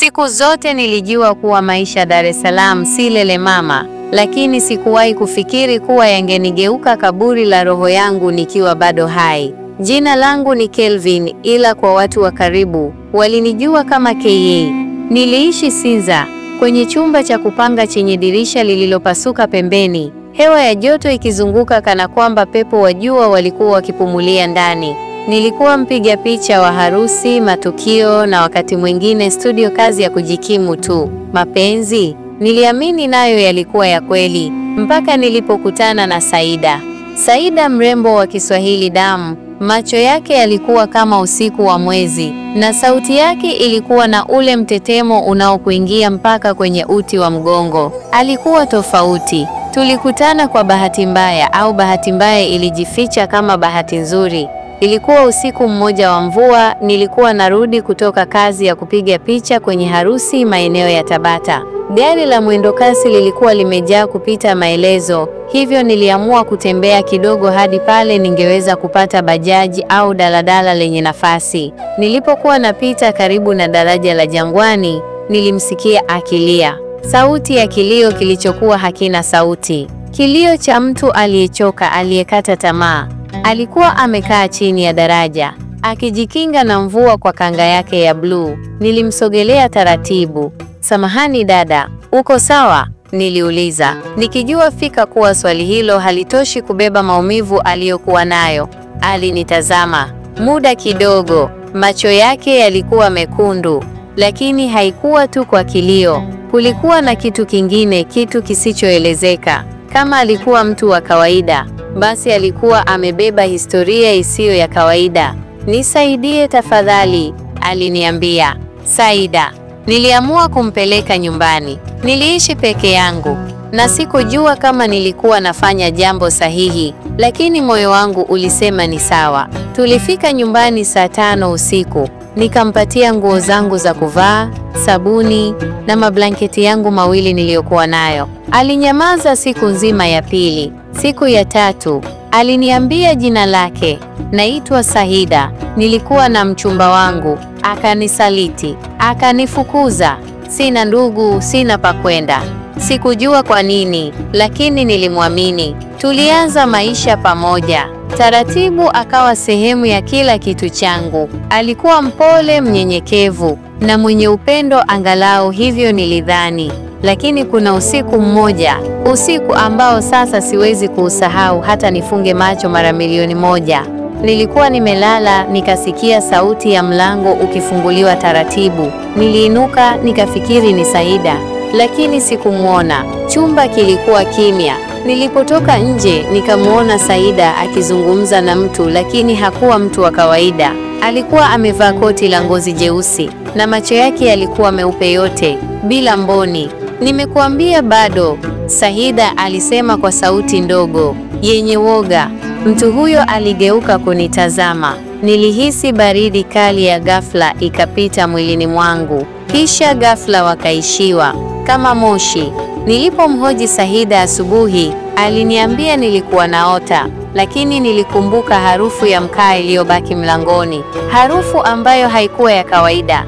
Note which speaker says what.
Speaker 1: Siku zote nilijua kuwa maisha Dar es Salaam si lele mama, lakini sikuwahi kufikiri kuwa yangenigeuka kaburi la roho yangu nikiwa bado hai. Jina langu ni Kelvin, ila kwa watu wa karibu walinijua kama KA. Niliishi Sinza, kwenye chumba cha kupanga chenye dirisha lililopasuka pembeni, hewa ya joto ikizunguka kana kwamba pepo wa jua walikuwa wakipumulia ndani. Nilikuwa mpiga picha wa harusi, matukio na wakati mwingine studio, kazi ya kujikimu tu. Mapenzi niliamini nayo yalikuwa ya kweli, mpaka nilipokutana na Saida. Saida, mrembo wa Kiswahili damu, macho yake yalikuwa kama usiku wa mwezi, na sauti yake ilikuwa na ule mtetemo unaokuingia mpaka kwenye uti wa mgongo. Alikuwa tofauti. Tulikutana kwa bahati mbaya, au bahati mbaya ilijificha kama bahati nzuri. Ilikuwa usiku mmoja wa mvua, nilikuwa narudi kutoka kazi ya kupiga picha kwenye harusi maeneo ya Tabata. Gari la mwendokasi lilikuwa limejaa kupita maelezo, hivyo niliamua kutembea kidogo hadi pale ningeweza kupata bajaji au daladala lenye nafasi. Nilipokuwa napita karibu na daraja la Jangwani, nilimsikia akilia. Sauti ya kilio kilichokuwa hakina sauti. Kilio cha mtu aliyechoka, aliyekata tamaa. Alikuwa amekaa chini ya daraja, akijikinga na mvua kwa kanga yake ya bluu. Nilimsogelea taratibu. "Samahani dada, uko sawa?" niliuliza, nikijua fika kuwa swali hilo halitoshi kubeba maumivu aliyokuwa nayo. Alinitazama muda kidogo, macho yake yalikuwa mekundu, lakini haikuwa tu kwa kilio. Kulikuwa na kitu kingine, kitu kisichoelezeka. Kama alikuwa mtu wa kawaida, basi alikuwa amebeba historia isiyo ya kawaida. "Nisaidie tafadhali," aliniambia. "Saida." Niliamua kumpeleka nyumbani. Niliishi peke yangu na sikujua kama nilikuwa nafanya jambo sahihi, lakini moyo wangu ulisema ni sawa. Tulifika nyumbani saa 5 usiku. Nikampatia nguo zangu za kuvaa, sabuni na mablanketi yangu mawili niliyokuwa nayo. Alinyamaza siku nzima ya pili. Siku ya tatu, aliniambia jina lake. "Naitwa Saida. Nilikuwa na mchumba wangu, akanisaliti, akanifukuza. Sina ndugu, sina pa kwenda." Sikujua kwa nini, lakini nilimwamini. Tulianza maisha pamoja. Taratibu akawa sehemu ya kila kitu changu. Alikuwa mpole, mnyenyekevu na mwenye upendo, angalau hivyo nilidhani. Lakini kuna usiku mmoja, usiku ambao sasa siwezi kuusahau hata nifunge macho mara milioni moja. Nilikuwa nimelala, nikasikia sauti ya mlango ukifunguliwa taratibu. Niliinuka, nikafikiri ni Saida, lakini sikumwona. Chumba kilikuwa kimya. Nilipotoka nje, nikamwona Saida akizungumza na mtu, lakini hakuwa mtu wa kawaida. Alikuwa amevaa koti la ngozi jeusi na macho yake yalikuwa meupe yote, bila mboni. "Nimekuambia bado," Saida alisema kwa sauti ndogo yenye woga. Mtu huyo aligeuka kunitazama. Nilihisi baridi kali ya ghafla ikapita mwilini mwangu, kisha ghafla wakaishiwa kama moshi. Nilipomhoji Saida asubuhi, aliniambia nilikuwa naota, lakini nilikumbuka harufu ya mkaa iliyobaki mlangoni, harufu ambayo haikuwa ya kawaida.